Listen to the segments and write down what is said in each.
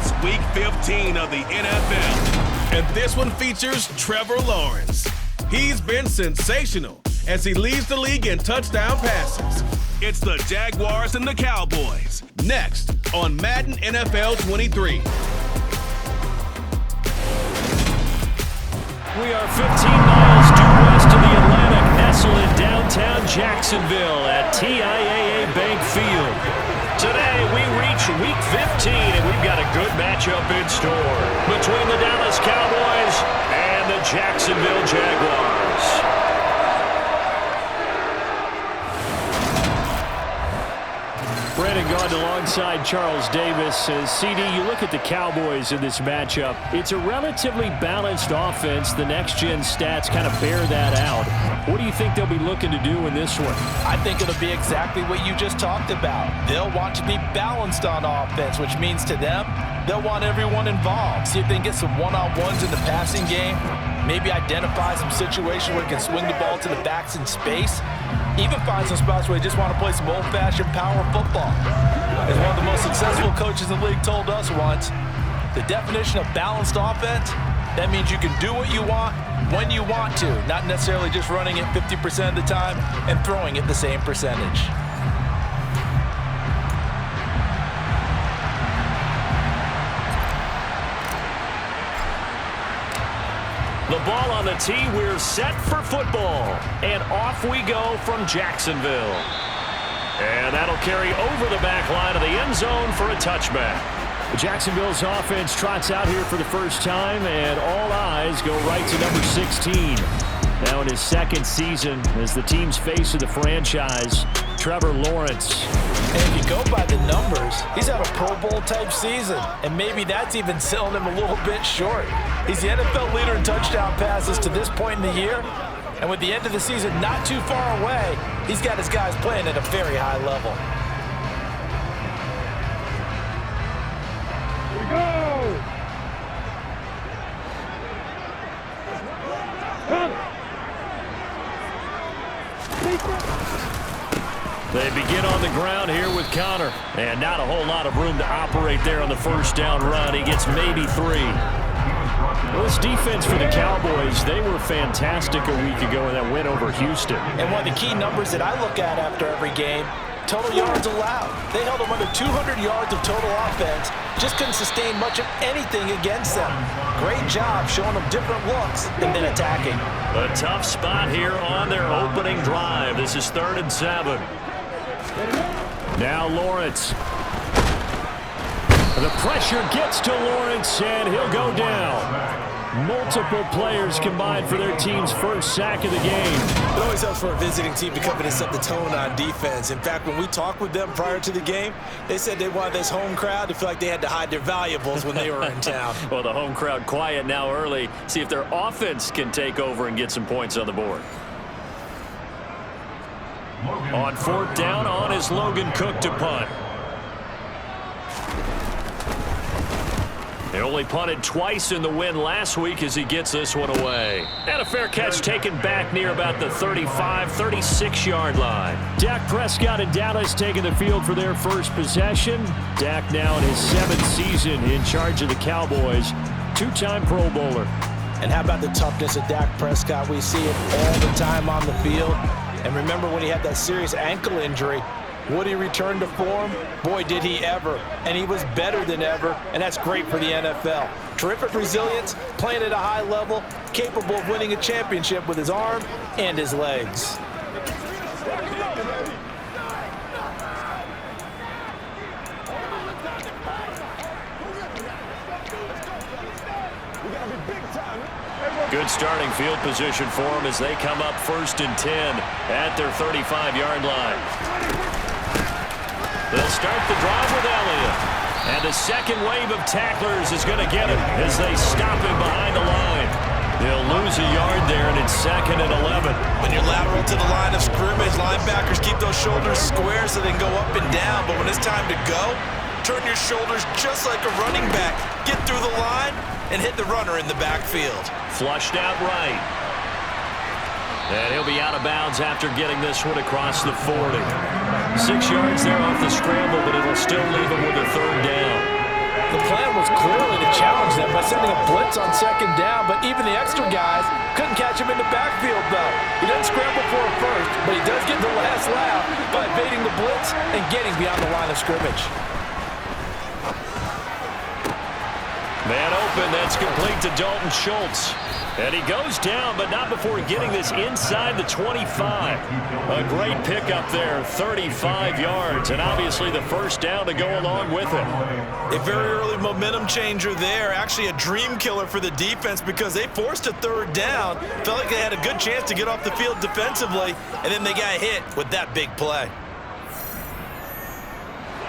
It's Week 15 of the NFL, and this one features Trevor Lawrence. He's been sensational as he leads the league in touchdown passes. It's the Jaguars and the Cowboys, next on Madden NFL 23. We are 15 miles due west of the Atlantic, nestled in downtown Jacksonville at TIAA Bank Field. Today, we reach Week 15, and we've got a good matchup in store between the Dallas Cowboys and the Jacksonville Jaguars. Brandon Gaud alongside Charles Davis. CD, you look at the Cowboys in this matchup. It's a relatively balanced offense. The next-gen stats kind of bear that out. What do you think they'll be looking to do in this one? I think it'll be exactly what you just talked about. They'll want to be balanced on offense, which means to them, they'll want everyone involved. See if they can get some one-on-ones in the passing game. Maybe identify some situations where they can swing the ball to the backs in space. Even find some spots where they just want to play some old-fashioned power football. As one of the most successful coaches in the league told us once, the definition of balanced offense, that means you can do what you want when you want to, not necessarily just running it 50% of the time and throwing it the same percentage. The ball on the tee, we're set for football. And off we go from Jacksonville. And that'll carry over the back line of the end zone for a touchback. Jacksonville's offense trots out here for the first time, and all eyes go right to number 16. Now in his second season as the team's face of the franchise, Trevor Lawrence. And if you go by the numbers, he's had a Pro Bowl-type season, and maybe that's even selling him a little bit short. He's the NFL leader in touchdown passes to this point in the year, and with the end of the season not too far away, he's got his guys playing at a very high level. Here we go! They begin on the ground here with Connor. And not a whole lot of room to operate there on the first down run. He gets maybe 3. Well, this defense for the Cowboys, they were fantastic a week ago in that win over Houston. And one of the key numbers that I look at after every game, total yards allowed. They held them under 200 yards of total offense. Just couldn't sustain much of anything against them. Great job showing them different looks and then attacking. A tough spot here on their opening drive. This is 3rd and 7. Now Lawrence. The pressure gets to Lawrence, and he'll go down. Multiple players combined for their team's first sack of the game. It always helps for a visiting team to come in and set the tone on defense. In fact, when we talked with them prior to the game, they said they wanted this home crowd to feel like they had to hide their valuables when they were in town. Well, the home crowd quiet now early. See if their offense can take over and get some points on the board. On 4th down, on is Logan Cook to punt. They only punted twice in the win last week as he gets this one away. And a fair catch taken back near about the 35, 36-yard line. Dak Prescott and Dallas taking the field for their first possession. Dak now in his 7th season in charge of the Cowboys. 2-time Pro Bowler. And how about the toughness of Dak Prescott? We see it all the time on the field. And remember when he had that serious ankle injury, would he return to form? Boy, did he ever. And he was better than ever, and that's great for the NFL. Terrific resilience, playing at a high level, capable of winning a championship with his arm and his legs. Good starting field position for them as they come up 1st and 10 at their 35-yard line. They'll start the drive with Elliott. And the second wave of tacklers is going to get him as they stop him behind the line. They'll lose a yard there, and it's 2nd and 11. When you're lateral to the line of scrimmage, linebackers keep those shoulders square so they can go up and down. But when it's time to go, turn your shoulders just like a running back. Get through the line and hit the runner in the backfield. Flushed out right. And he'll be out of bounds after getting this one across the 40. 6 yards there off the scramble, but it'll still leave him with a 3rd down. The plan was clearly to challenge them by sending a blitz on second down, but even the extra guys couldn't catch him in the backfield, though. He doesn't scramble for a first, but he does get the last laugh by evading the blitz and getting beyond the line of scrimmage. Man open, that's complete to Dalton Schultz. And he goes down, but not before getting this inside the 25. A great pickup there, 35 yards, and obviously the first down to go along with it. A very early momentum changer there. Actually a dream killer for the defense because they forced a third down. Felt like they had a good chance to get off the field defensively, and then they got hit with that big play.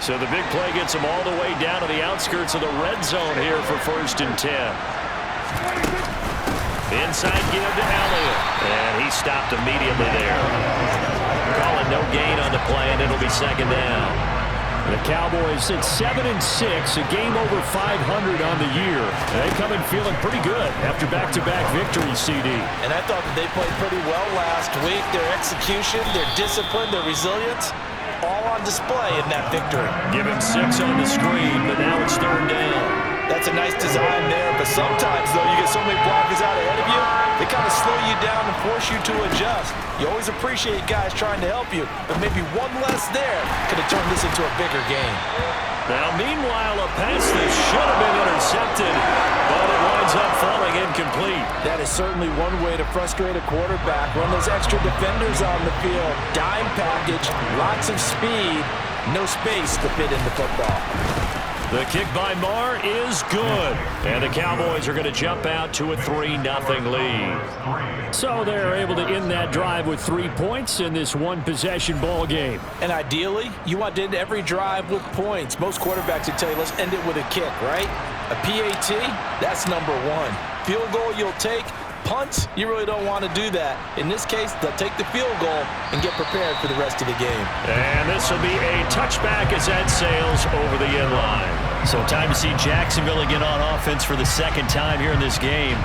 So the big play gets them all the way down to the outskirts of the red zone here for 1st and 10. Inside give to Elliott, and he stopped immediately there. Calling no gain on the play, and it'll be second down. The Cowboys at 7-6, a game over 500 on the year. They come in feeling pretty good after back-to-back victories, CD. And I thought that they played pretty well last week. Their execution, their discipline, their resilience, all on display in that victory. Give him 6 on the screen, but now it's third down. That's a nice design there, but sometimes, though, you get so many blockers out ahead of you, they kind of slow you down and force you to adjust. You always appreciate guys trying to help you, but maybe one less there could have turned this into a bigger game. Now, meanwhile, a pass that should have been intercepted, but it winds up falling incomplete. That is certainly one way to frustrate a quarterback. Run those extra defenders on the field. Dime package, lots of speed, no space to fit in the football. The kick by Marr is good. And the Cowboys are going to jump out to a 3-0 lead. So they're able to end that drive with 3 points in this one-possession ball game. And ideally, you want to end every drive with points. Most quarterbacks would tell you, let's end it with a kick, right? A PAT, that's number 1. Field goal you'll take. Punts, you really don't want to do that. In this case, they'll take the field goal and get prepared for the rest of the game. And this will be a touchback as that sails over the end line. So time to see Jacksonville again on offense for the second time here in this game.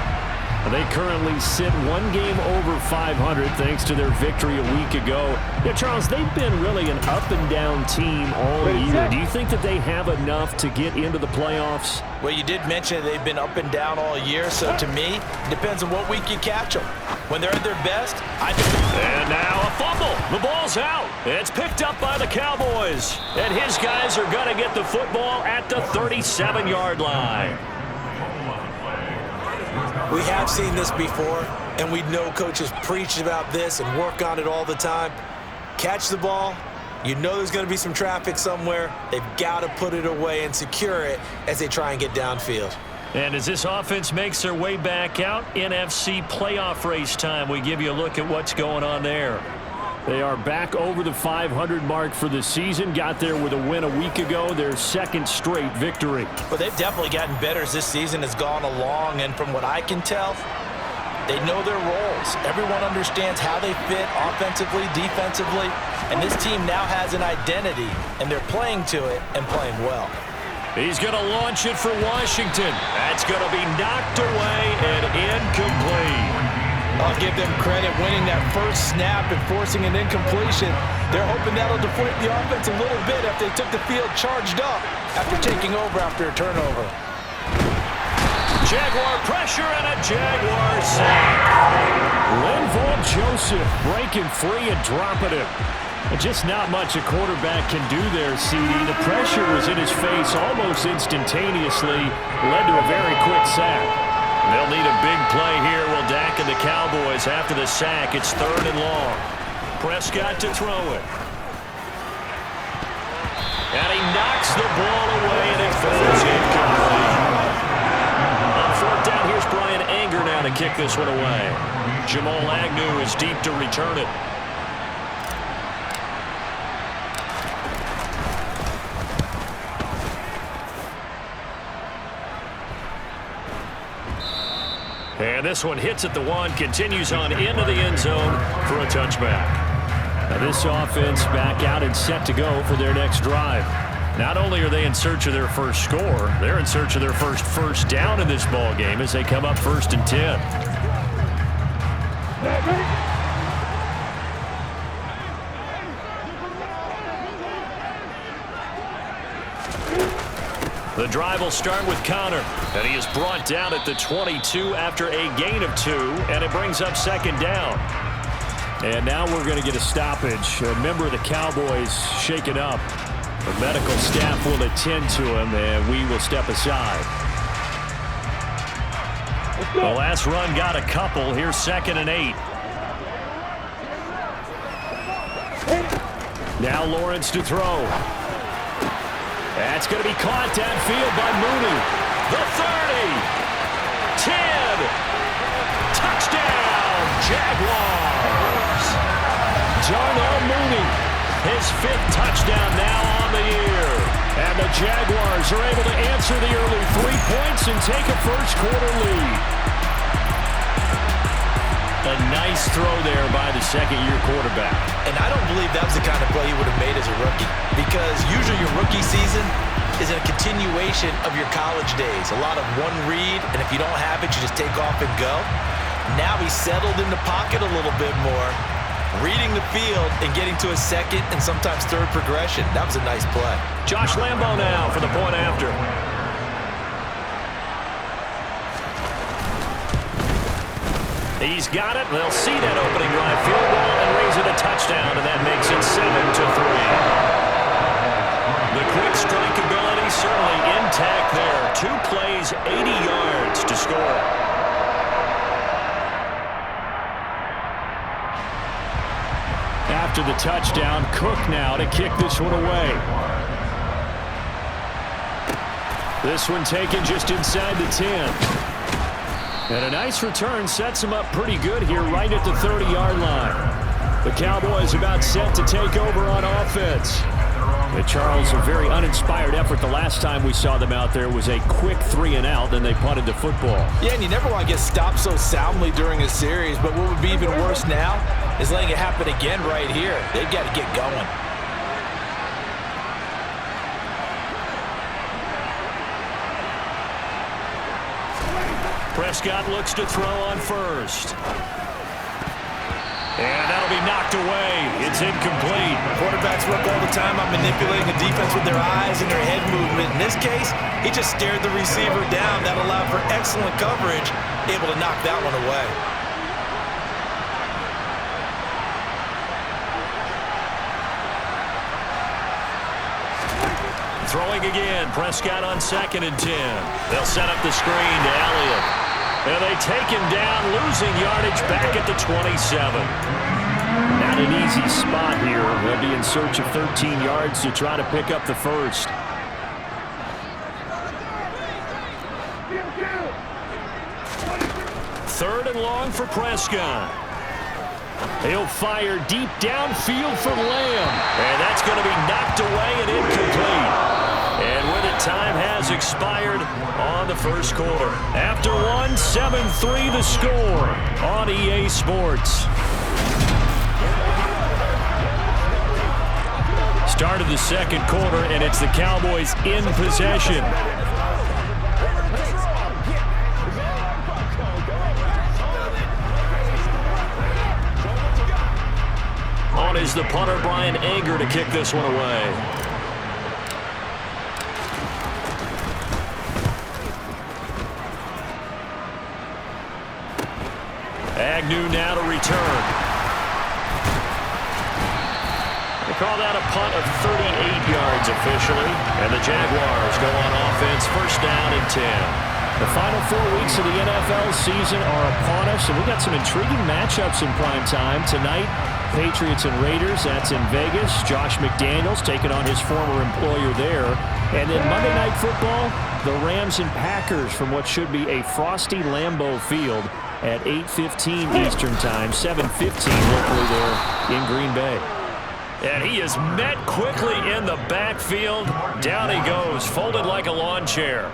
They currently sit 1 game over 500 thanks to their victory a week ago. Yeah, Charles, they've been really an up-and-down team all year. Do you think that they have enough to get into the playoffs? Well, you did mention they've been up and down all year, so to me, it depends on what week you catch them. When they're at their best, I do. And now a fumble. The ball's out. It's picked up by the Cowboys. And his guys are going to get the football at the 37-yard line. We have seen this before, and we know coaches preach about this and work on it all the time. Catch the ball. You know there's going to be some traffic somewhere. They've got to put it away and secure it as they try and get downfield. And as this offense makes their way back out, NFC playoff race time, we give you a look at what's going on there. They are back over the 500 mark for the season. Got there with a win a week ago, their 2nd straight victory. But they've definitely gotten better as this season has gone along, and from what I can tell, they know their roles. Everyone understands how they fit offensively, defensively, and this team now has an identity, and they're playing to it and playing well. He's going to launch it for Washington. That's going to be knocked away and incomplete. I'll give them credit winning that first snap and forcing an incompletion. They're hoping that'll deflate the offense a little bit after they took the field charged up after taking over after a turnover. Jaguar pressure and a Jaguar sack. Linval Joseph breaking free and dropping it. Just not much a quarterback can do there, CD. The pressure was in his face almost instantaneously, led to a very quick sack. They'll need a big play here. Will Dak and the Cowboys after the sack. It's 3rd and long. Prescott to throw it. And he knocks the ball away, and it falls incomplete. On 4th down, here's Brian Anger now to kick this one away. Jamal Agnew is deep to return it. And this one hits at the 1, continues on into the end zone for a touchback. Now this offense back out and set to go for their next drive. Not only are they in search of their first score, they're in search of their first down in this ball game as they come up 1st and 10. The drive will start with Connor, and he is brought down at the 22 after a gain of 2, and it brings up second down. And now we're going to get a stoppage. A member of the Cowboys shaken up. The medical staff will attend to him, and we will step aside. The last run got a couple. Here's 2nd and 8. Now Lawrence to throw. That's going to be caught downfield by Mooney. The 30. 10. Touchdown, Jaguars. Darnell Mooney, his 5th touchdown now on the year. And the Jaguars are able to answer the early 3 points and take a first-quarter lead. A nice throw there by the second-year quarterback. And I don't believe that was the kind of play he would have made as a rookie, because usually your rookie season is a continuation of your college days. A lot of one read, and if you don't have it, you just take off and go. Now he's settled in the pocket a little bit more, reading the field and getting to a second and sometimes third progression. That was a nice play. Josh Lambo now for the point after. He's got it. They'll see that opening drive field goal and raise it a touchdown, and that makes it 7-3. The quick strike ability certainly intact there. 2 plays, 80 yards to score. After the touchdown, Cook now to kick this one away. This one taken just inside the 10. And a nice return sets him up pretty good here right at the 30-yard line. The Cowboys about set to take over on offense. And Charles, a very uninspired effort the last time we saw them out there was a quick 3-and-out, then they punted the football. Yeah, and you never want to get stopped so soundly during a series, but what would be even worse now is letting it happen again right here. They've got to get going. Prescott looks to throw on first. And that'll be knocked away. It's incomplete. Quarterbacks work all the time on manipulating the defense with their eyes and their head movement. In this case, he just stared the receiver down. That allowed for excellent coverage, able to knock that one away. Throwing again. Prescott on 2nd and 10. They'll set up the screen to Elliott. And they take him down, losing yardage back at the 27. Not an easy spot here. They'll be in search of 13 yards to try to pick up the first. Third and long for Prescott. He'll fire deep downfield for Lamb. And that's going to be knocked away and incomplete. And with it, time has expired on the first quarter. After one, 7-3 the score on EA Sports. Start of the second quarter, and it's the Cowboys in possession. On is the punter, Brian Anger, to kick this one away. Agnew now to return. They call that a punt of 38 yards officially, and the Jaguars go on offense, first down and 10. The final 4 weeks of the NFL season are upon us, and we've got some intriguing matchups in prime time. Tonight, Patriots and Raiders, that's in Vegas. Josh McDaniels taking on his former employer there. And then Monday Night Football, the Rams and Packers from what should be a frosty Lambeau Field at 8:15 Eastern Time, 7:15 locally there in Green Bay. And he is met quickly in the backfield. Down he goes, folded like a lawn chair.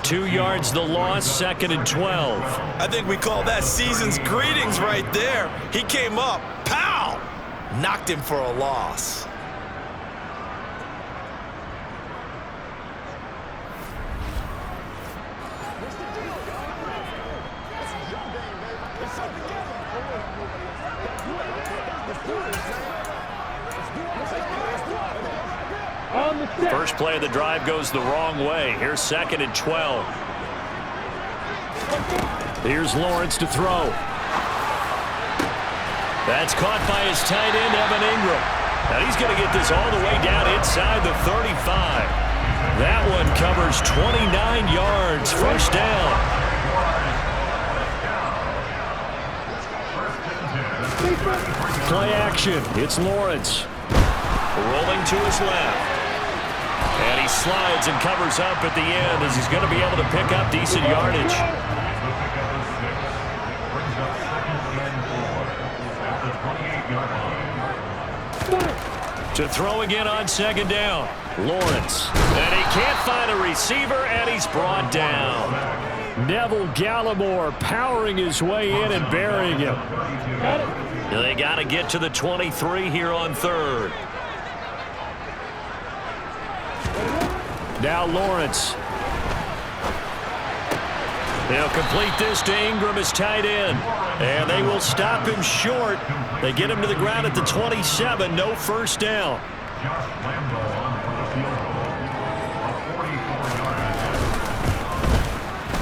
2 yards the loss, 2nd and 12. I think we call that season's greetings right there. He came up, pow! Knocked him for a loss. On the First play of the drive goes the wrong way. Here's 2nd and 12. Here's Lawrence to throw. That's caught by his tight end, Evan Ingram. Now he's going to get this all the way down inside the 35. That one covers 29 yards. First down. Play action. It's Lawrence. Rolling to his left. And he slides and covers up at the end as he's going to be able to pick up decent yardage. To throw again on 2nd down. Lawrence. And he can't find a receiver, and he's brought down. Neville Gallimore powering his way in and burying him. They got to get to the 23 here on 3rd. Now Lawrence. They'll complete this to Ingram as tight end. And they will stop him short. They get him to the ground at the 27. No first down.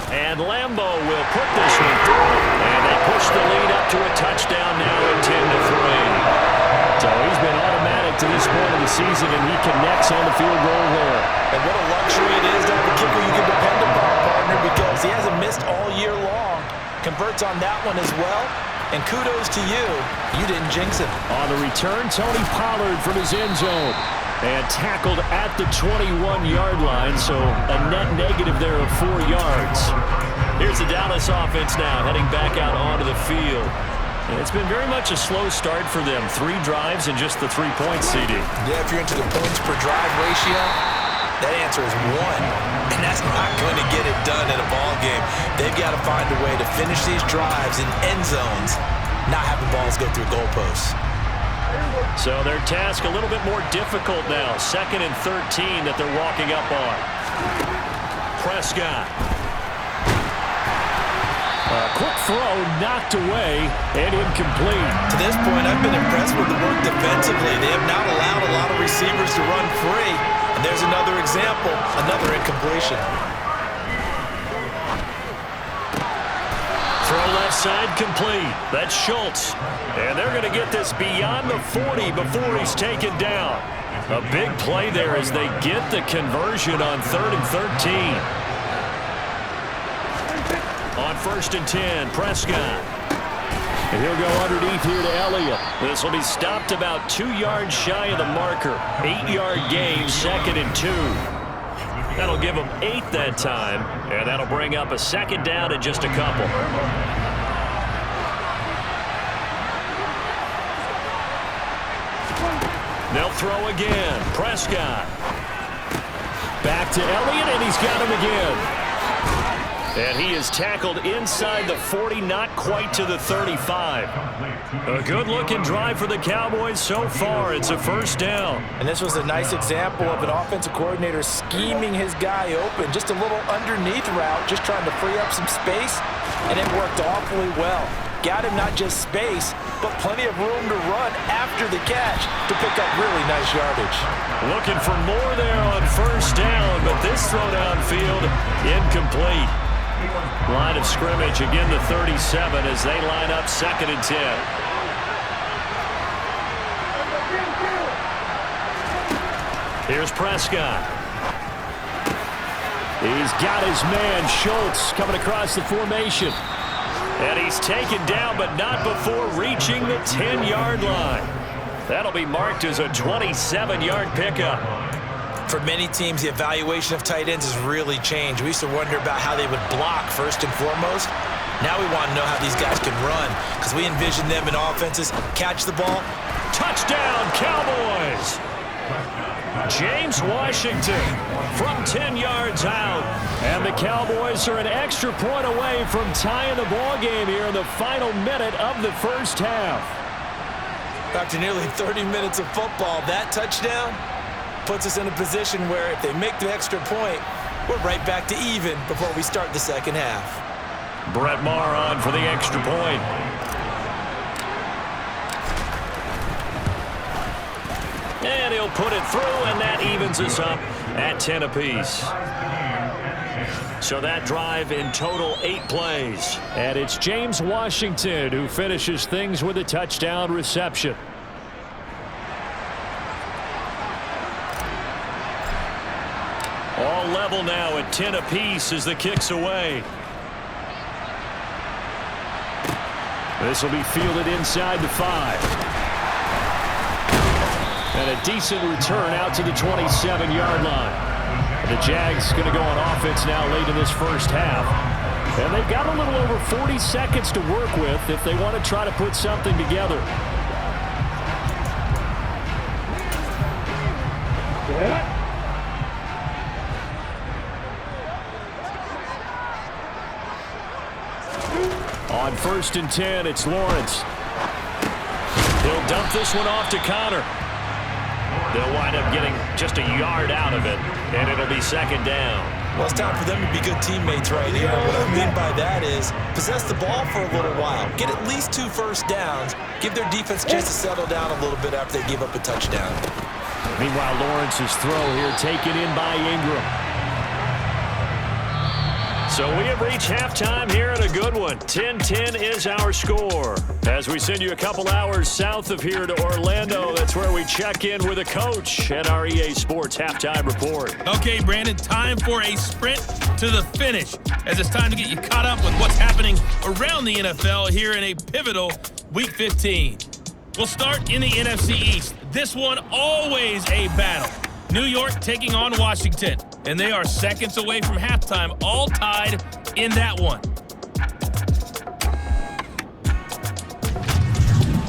And Lambeau will put this one through. And they push the lead up to a touchdown now at 10-3. So he's been automatic to this point of the season, and he connects on the field goal there. And what a luxury it is to have a kicker you can depend upon, partner, because he hasn't missed all year long. Converts on that one as well. And kudos to you. You didn't jinx him. On the return, Tony Pollard from his end zone. And tackled at the 21-yard line, so a net negative there of 4 yards. Here's the Dallas offense now, heading back out onto the field. And it's been very much a slow start for them. 3 drives and just the 3 points, CD. Yeah, if you're into the points per drive ratio, that answer is 1. And that's not going to get it done in a ball game. They've got to find a way to finish these drives in end zones, not having balls go through goalposts. So their task a little bit more difficult now. 2nd and 13 that they're walking up on. Prescott. A quick throw knocked away and incomplete. To this point, I've been impressed with the work defensively. They have not allowed a lot of receivers to run free. And there's another example, another incompletion. Throw left side complete. That's Schultz. And they're going to get this beyond the 40 before he's taken down. A big play there as they get the conversion on 3rd and 13. On 1st and 10, Prescott. And he'll go underneath here to Elliott. This will be stopped about 2 yards shy of the marker. 8-yard gain, 2nd and 2. That'll give them 8 that time, and that'll bring up a 2nd down in just a couple. They'll throw again. Prescott. Back to Elliott, and he's got him again. And he is tackled inside the 40, not quite to the 35. A good-looking drive for the Cowboys so far. It's a first down. And this was a nice example of an offensive coordinator scheming his guy open. Just a little underneath route, just trying to free up some space, and it worked awfully well. Got him not just space, but plenty of room to run after the catch to pick up really nice yardage. Looking for more there on first down, but this throw downfield incomplete. Line of scrimmage, again the 37 as they line up 2nd and 10. Here's Prescott. He's got his man, Schultz, coming across the formation. And he's taken down, but not before reaching the 10-yard line. That'll be marked as a 27-yard pickup. For many teams, the evaluation of tight ends has really changed. We used to wonder about how they would block first and foremost. Now we want to know how these guys can run, because we envision them in offenses catch the ball. Touchdown, Cowboys! James Washington from 10 yards out. And the Cowboys are an extra point away from tying the ball game here in the final minute of the first half. After nearly 30 minutes of football, that touchdown puts us in a position where if they make the extra point, we're right back to even before we start the second half. Brett Maher on for the extra point. And he'll put it through, and that evens us up at 10 apiece. So that drive in total 8 plays. And it's James Washington who finishes things with a touchdown reception. All level now at 10 apiece as the kick's away. This will be fielded inside the 5. And a decent return out to the 27-yard line. The Jags going to go on offense now late in this first half. And they've got a little over 40 seconds to work with if they want to try to put something together. On 1st and 10, it's Lawrence. He'll dump this one off to Connor. They'll wind up getting just a yard out of it, and it'll be 2nd down. Well, it's time for them to be good teammates right here. What I mean by that is possess the ball for a little while. Get at least 2 first downs. Give their defense a chance to settle down a little bit after they give up a touchdown. Meanwhile, Lawrence's throw here taken in by Ingram. So we have reached halftime here in a good one. 10-10 is our score. As we send you a couple hours south of here to Orlando, that's where we check in with a coach and our EA Sports Halftime Report. Okay, Brandon, time for a sprint to the finish, as it's time to get you caught up with what's happening around the NFL here in a pivotal Week 15. We'll start in the NFC East. This one always a battle. New York taking on Washington, and they are seconds away from halftime, all tied in that one.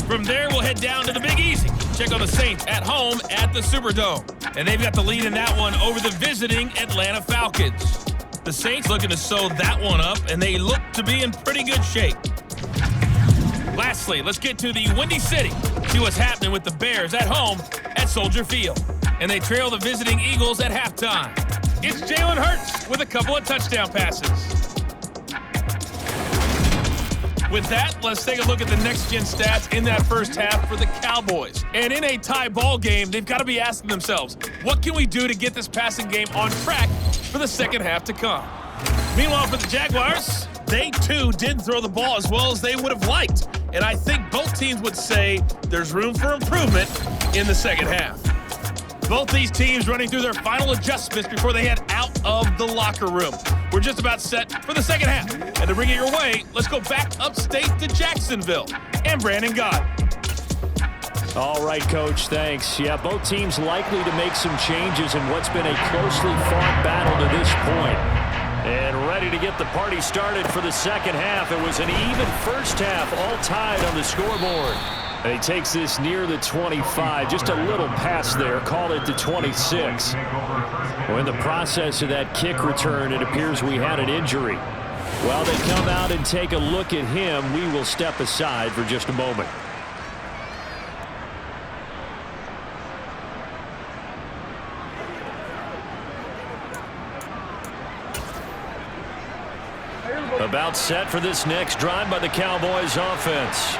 From there, we'll head down to the Big Easy. Check on the Saints at home at the Superdome, and they've got the lead in that one over the visiting Atlanta Falcons. The Saints looking to sew that one up, and they look to be in pretty good shape. Lastly, let's get to the Windy City. See what's happening with the Bears at home at Soldier Field. And they trail the visiting Eagles at halftime. It's Jalen Hurts with a couple of touchdown passes. With that, let's take a look at the next-gen stats in that first half for the Cowboys. And in a tie ball game, they've got to be asking themselves, what can we do to get this passing game on track for the second half to come? Meanwhile, for the Jaguars, they too didn't throw the ball as well as they would have liked. And I think both teams would say there's room for improvement in the second half. Both these teams running through their final adjustments before they head out of the locker room. We're just about set for the second half. And to bring it your way, let's go back upstate to Jacksonville and Brandon Gott. All right, Coach, thanks. Yeah, both teams likely to make some changes in what's been a closely fought battle to this point. And ready to get the party started for the second half. It was an even first half, all tied on the scoreboard. And he takes this near the 25, just a little pass there, call it the 26. Well, in the process of that kick return, it appears we had an injury. While they come out and take a look at him, we will step aside for just a moment. About set for this next drive by the Cowboys offense.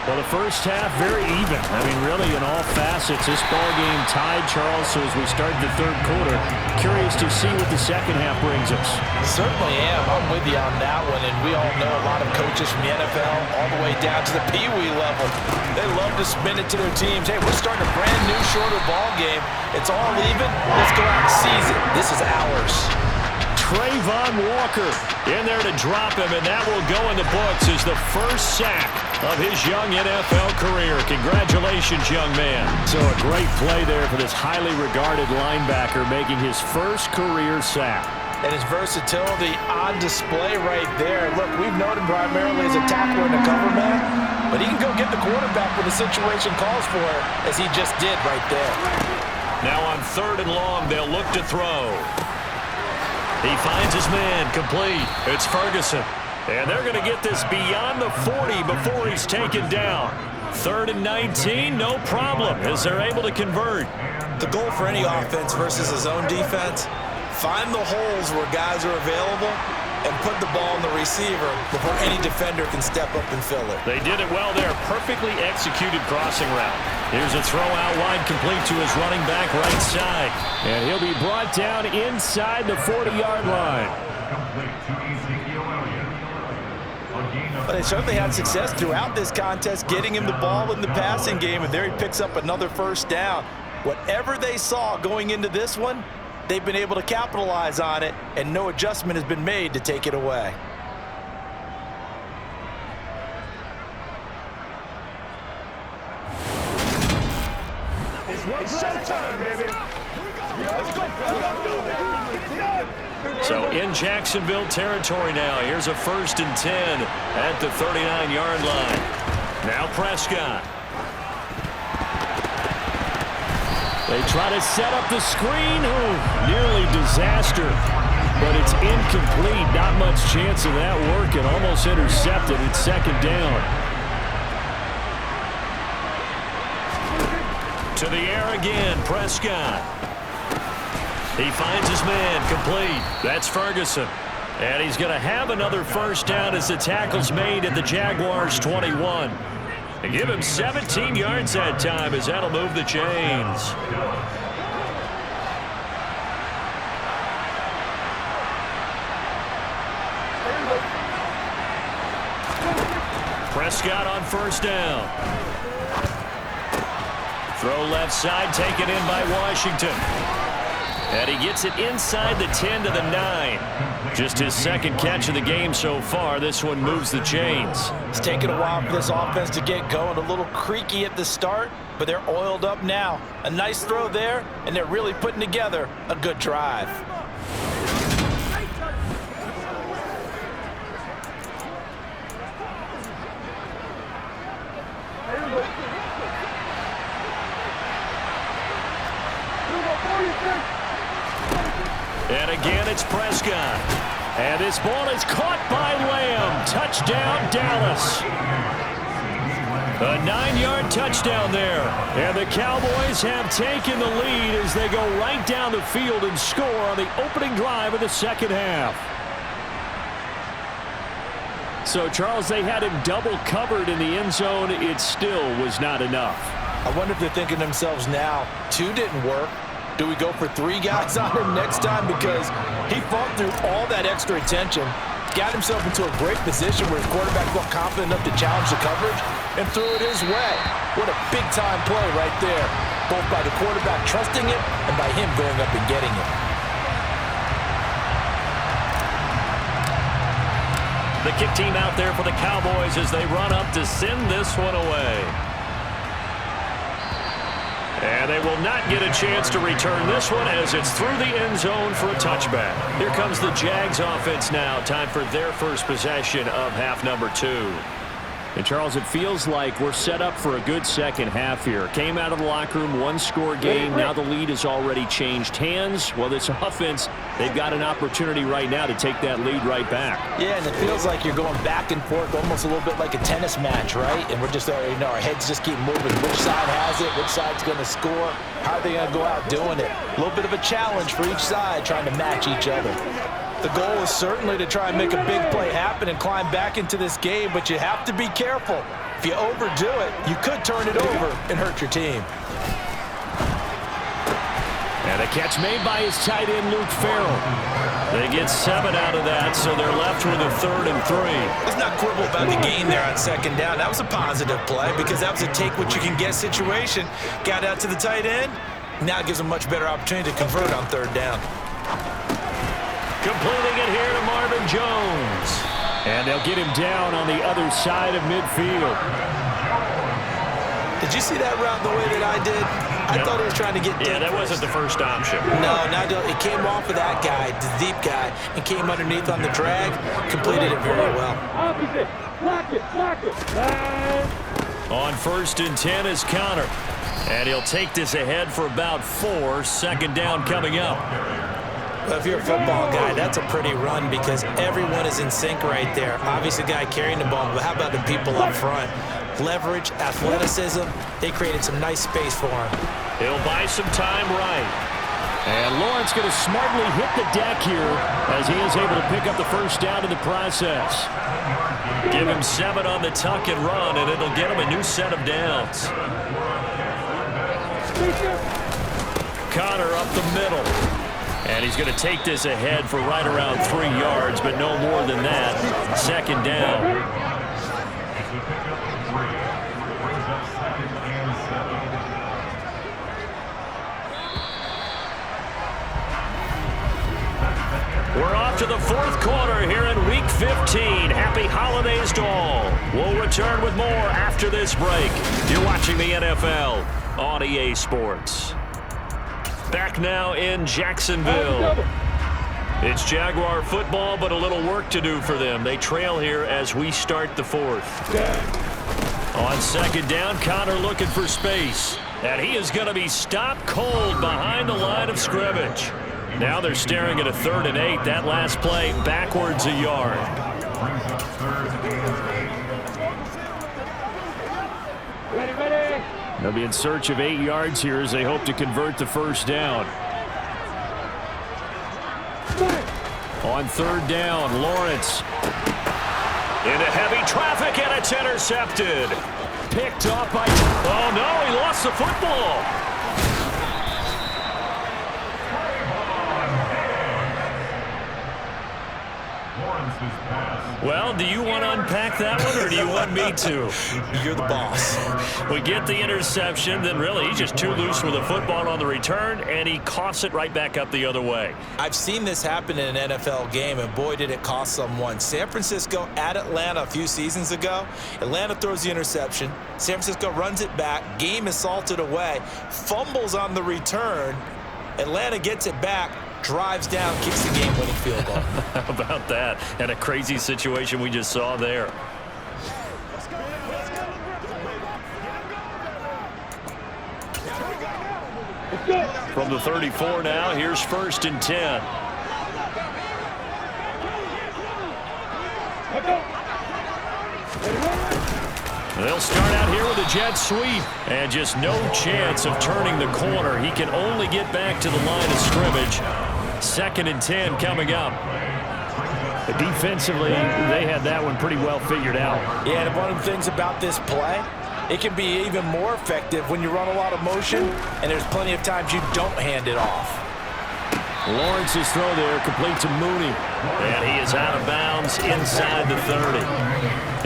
Well, the first half, very even. I mean, really, in all facets, this ball game tied, Charles. So as we start the third quarter, curious to see what the second half brings us. Certainly am. I'm with you on that one. And we all know a lot of coaches from the NFL all the way down to the Pee Wee level. They love to spin it to their teams. Hey, we're starting a brand new, shorter ball game. It's all even. Let's go out and seize it. This is ours. Trayvon Walker in there to drop him, and that will go in the books as the first sack of his young NFL career. Congratulations, young man. So a great play there for this highly regarded linebacker making his first career sack. And his versatility on display right there. Look, we've known him primarily as a tackler and a cover man, but he can go get the quarterback when the situation calls for it, as he just did right there. Now on 3rd and long, they'll look to throw. He finds his man, complete. It's Ferguson. And they're going to get this beyond the 40 before he's taken down. 3rd and 19, no problem, as they're able to convert. The goal for any offense versus his own defense, find the holes where guys are available and put the ball on the receiver before any defender can step up and fill it. They did it well there. Perfectly executed crossing route. Here's a throw out wide, complete to his running back right side. And he'll be brought down inside the 40-yard line. But they certainly had success throughout this contest getting him the ball in the passing game, and there he picks up another first down. Whatever they saw going into this one, they've been able to capitalize on it, and no adjustment has been made to take it away. It's showtime, baby. So in Jacksonville territory now. Here's a 1st and 10 at the 39-yard line. Now Prescott. They try to set up the screen. Oh, nearly disaster. But it's incomplete. Not much chance of that working. Almost intercepted. It's 2nd down. To the air again, Prescott. He finds his man, complete. That's Ferguson. And he's going to have another first down as the tackle's made at the Jaguars' 21. And give him 17 yards that time as that'll move the chains. Prescott on 1st down. Throw left side, taken in by Washington. And he gets it inside the 10 to the 9. Just his 2nd catch of the game so far. This one moves the chains. It's taken a while for this offense to get going. A little creaky at the start, but they're oiled up now. A nice throw there, and they're really putting together a good drive. And again, it's Prescott. And this ball is caught by Lamb. Touchdown, Dallas. A 9-yard touchdown there. And the Cowboys have taken the lead as they go right down the field and score on the opening drive of the 2nd half. So, Charles, they had him double covered in the end zone. It still was not enough. I wonder if they're thinking to themselves now, 2 didn't work. Do we go for 3 guys on him next time? Because he fought through all that extra attention, got himself into a great position where his quarterback felt confident enough to challenge the coverage and threw it his way. What a big-time play right there, both by the quarterback trusting it and by him going up and getting it. The kick team out there for the Cowboys as they run up to send this one away. And they will not get a chance to return this one as it's through the end zone for a touchback. Here comes the Jags offense now. Time for their first possession of half number 2. And, Charles, it feels like we're set up for a good 2nd half here. Came out of the locker room, 1-score game. Now the lead has already changed hands. Well, this offense, they've got an opportunity right now to take that lead right back. Yeah, and it feels like you're going back and forth, almost a little bit like a tennis match, right? And we're just, our heads just keep moving. Which side has it? Which side's going to score? How are they going to go out doing it? A little bit of a challenge for each side, trying to match each other. The goal is certainly to try and make a big play happen and climb back into this game, but you have to be careful. If you overdo it, you could turn it over and hurt your team. And a catch made by his tight end, Luke Farrell. They get 7 out of that, so they're left with a 3rd and 3. Let's not quibble about the gain there on 2nd down. That was a positive play because that was a take-what-you-can-get situation. Got out to the tight end. Now it gives them a much better opportunity to convert on 3rd down. Completing it here to Marvin Jones. And they'll get him down on the other side of midfield. Did you see that route the way that I did? I thought he was trying to get deep. Yeah, that wasn't the first option. No, it came off of that guy, the deep guy, and came underneath on the drag. Completed it very well. On 1st and 10 is Connor. And he'll take this ahead for about 4. 2nd down coming up. Well, if you're a football guy, that's a pretty run because everyone is in sync right there. Obviously, the guy carrying the ball, but how about the people up front? Leverage, athleticism, they created some nice space for him. He'll buy some time right. And Lawrence going to smartly hit the deck here as he is able to pick up the first down in the process. Give him 7 on the tuck and run, and it'll get him a new set of downs. Connor up the middle. And he's going to take this ahead for right around 3 yards, but no more than that. 2nd down. We're off to the 4th quarter here in Week 15. Happy holidays to all. We'll return with more after this break. You're watching the NFL on EA Sports. Back now in Jacksonville. It's Jaguar football, but a little work to do for them. They trail here as we start the 4th. On 2nd down, Connor looking for space. And he is going to be stopped cold behind the line of scrimmage. Now they're staring at a 3rd and 8. That last play backwards a yard. They'll be in search of 8 yards here as they hope to convert the first down. On 3rd down, Lawrence. Into heavy traffic, and it's intercepted. Picked off by... Oh, no, he lost the football. Well, do you want to unpack that one, or do you want me to? You're the boss. We get the interception, then really he's just too loose with the football on the return, and he coughs it right back up the other way. I've seen this happen in an NFL game, and boy, did it cost someone. San Francisco at Atlanta a few seasons ago. Atlanta throws the interception. San Francisco runs it back. Game is salted away. Fumbles on the return. Atlanta gets it back. Drives down, kicks the game-winning field goal. How about that? And a crazy situation we just saw there. From the 34 now, here's 1st and 10. They'll start out here with a jet sweep. And just no chance of turning the corner. He can only get back to the line of scrimmage. 2nd and 10 coming up. Defensively, they had that one pretty well figured out. Yeah, and one of the things about this play, it can be even more effective when you run a lot of motion, and there's plenty of times you don't hand it off. Lawrence's throw there complete to Mooney. And he is out of bounds inside the 30.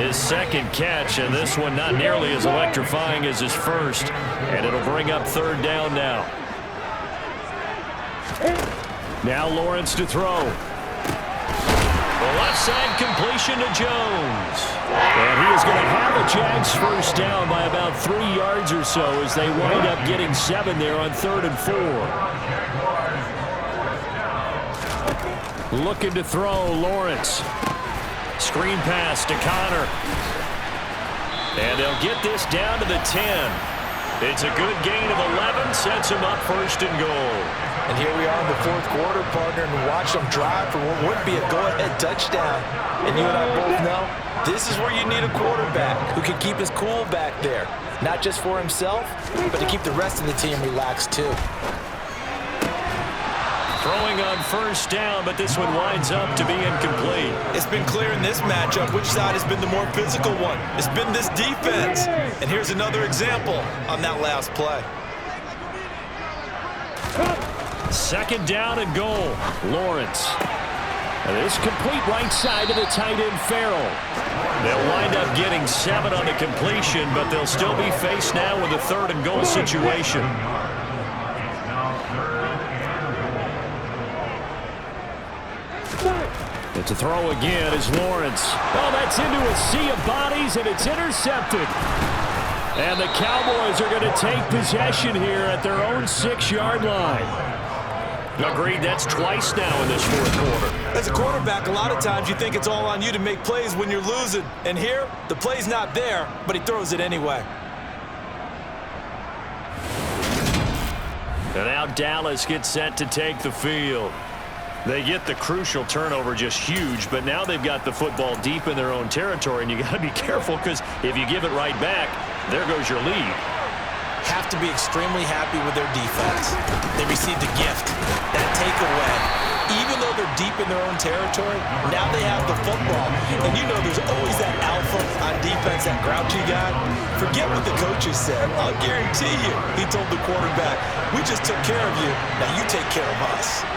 His 2nd catch, and this one not nearly as electrifying as his first. And it'll bring up 3rd down now. Now Lawrence to throw. The left side completion to Jones. And he is going to have a Jags first down by about 3 yards or so as they wind up getting 7 there on 3rd and 4. Looking to throw, Lawrence. Screen pass to Connor. And they'll get this down to the 10. It's a good gain of 11, sets him up 1st and goal. And here we are in the 4th quarter, partner, and watch them drive for what would be a go-ahead touchdown. And you and I both know this is where you need a quarterback who can keep his cool back there. Not just for himself, but to keep the rest of the team relaxed too. Throwing on 1st down, but this one winds up to be incomplete. It's been clear in this matchup which side has been the more physical one. It's been this defense. And here's another example on that last play. 2nd down and goal. Lawrence. And this complete right side to the tight end Farrell. They'll wind up getting 7 on the completion, but they'll still be faced now with a 3rd and goal situation. And to throw again is Lawrence. Oh, that's into a sea of bodies, and it's intercepted. And the Cowboys are going to take possession here at their own 6-yard line. Agreed, that's twice now in this 4th quarter. As a quarterback, a lot of times you think it's all on you to make plays when you're losing. And here, the play's not there, but he throws it anyway. And now Dallas gets set to take the field. They get the crucial turnover, just huge, but now they've got the football deep in their own territory, and you got to be careful because if you give it right back, there goes your lead. Have have to be extremely happy with their defense. They received a gift. That takeaway, even though they're deep in their own territory, now they have the football. And you know there's always that alpha on defense, that grouchy guy. Forget what the coaches said. I'll guarantee you, he told the quarterback, we just took care of you, now you take care of us.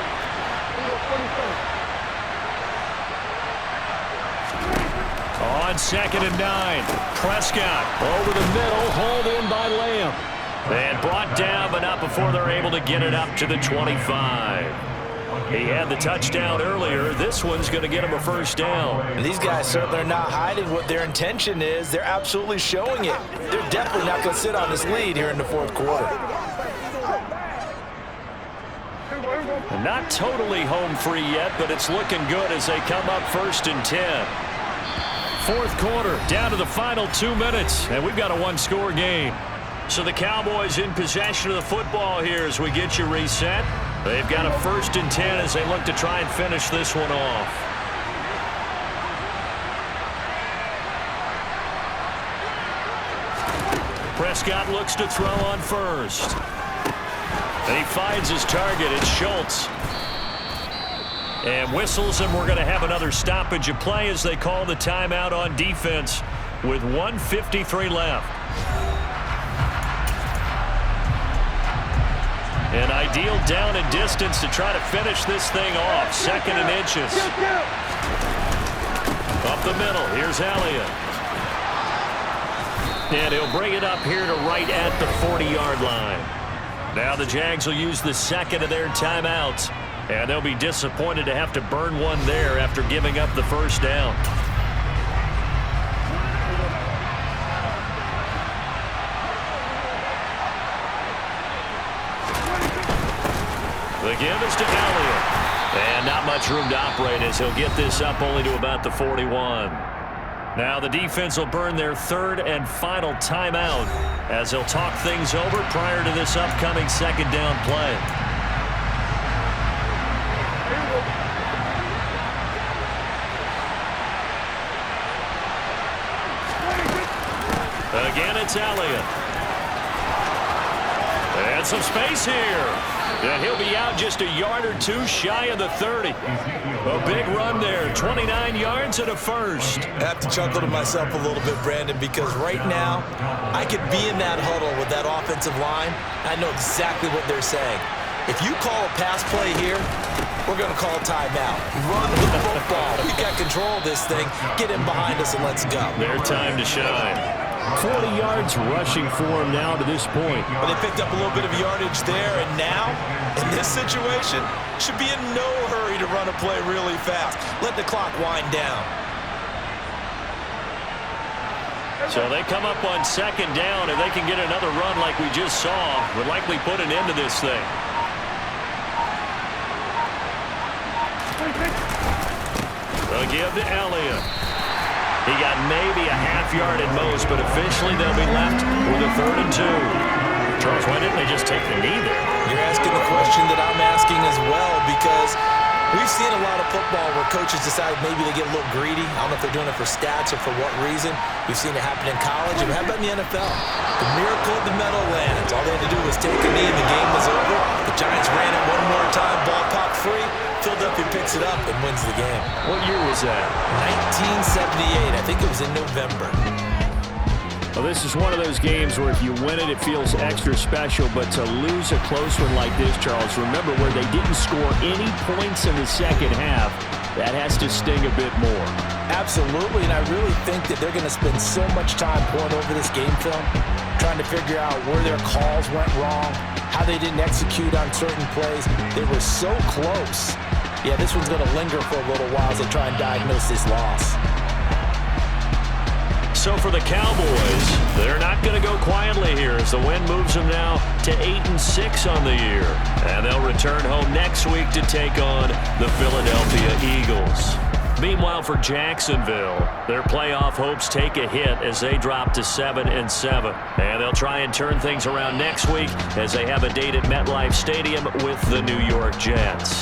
On 2nd and 9, Prescott over the middle, hauled in by Lamb. And brought down, but not before they're able to get it up to the 25. He had the touchdown earlier. This one's going to get him a first down. And these guys certainly are not hiding what their intention is. They're absolutely showing it. They're definitely not going to sit on this lead here in the fourth quarter. Not totally home free yet, but it's looking good as they come up 1st and 10. Fourth quarter, down to the final 2 minutes, and we've got a one-score game. So the Cowboys in possession of the football here as we get you reset. They've got a 1st and 10 as they look to try and finish this one off. Prescott looks to throw on first. And he finds his target. It's Schultz. And whistles, and we're going to have another stoppage of play as they call the timeout on defense with 1:53 left. An ideal down and distance to try to finish this thing off. 2nd and inches. Up the middle. Here's Elliott. And he'll bring it up here to right at the 40-yard line. Now the Jags will use the 2nd of their timeouts. And they'll be disappointed to have to burn one there after giving up the first down. The give is to Elliott. And not much room to operate as he'll get this up only to about the 41. Now the defense will burn their 3rd and final timeout as they'll talk things over prior to this upcoming 2nd down play. Again, it's Elliott. And some space here. And he'll be out just a yard or two shy of the 30. A big run there, 29 yards and a first. I have to chuckle to myself a little bit, Brandon, because right now I could be in that huddle with that offensive line. I know exactly what they're saying. If you call a pass play here, we're going to call a timeout. Run the football. We got control of this thing. Get in behind us and let's go. Their time to shine. 40 yards rushing for him now to this point. But they picked up a little bit of yardage there, and now, in this situation, should be in no hurry to run a play really fast. Let the clock wind down. So they come up on 2nd down, and they can get another run like we just saw. Would likely put an end to this thing. A give to Elliott. He got maybe a half yard at most, but officially they'll be left with a 3rd and 2. Charles, why didn't they just take the knee there? You're asking the question that I'm asking as well, because we've seen a lot of football where coaches decide maybe they get a little greedy. I don't know if they're doing it for stats or for what reason. We've seen it happen in college. And how about in the NFL? The miracle of the Meadowlands. All they had to do was take a knee and the game was over. The Giants ran it one more time, ball popped free. Philadelphia picks it up and wins the game. What year was that? 1978. I think it was in November. Well, this is one of those games where if you win it, it feels extra special. But to lose a close one like this, Charles, remember where they didn't score any points in the second half, that has to sting a bit more. Absolutely, and I really think that they're going to spend so much time going over this game film, trying to figure out where their calls went wrong, how they didn't execute on certain plays. They were so close. Yeah, this one's going to linger for a little while as they try and diagnose this loss. So for the Cowboys, they're not going to go quietly here as the win moves them now to 8-6 on the year. And they'll return home next week to take on the Philadelphia Eagles. Meanwhile, for Jacksonville, their playoff hopes take a hit as they drop to 7-7. And they'll try and turn things around next week as they have a date at MetLife Stadium with the New York Jets.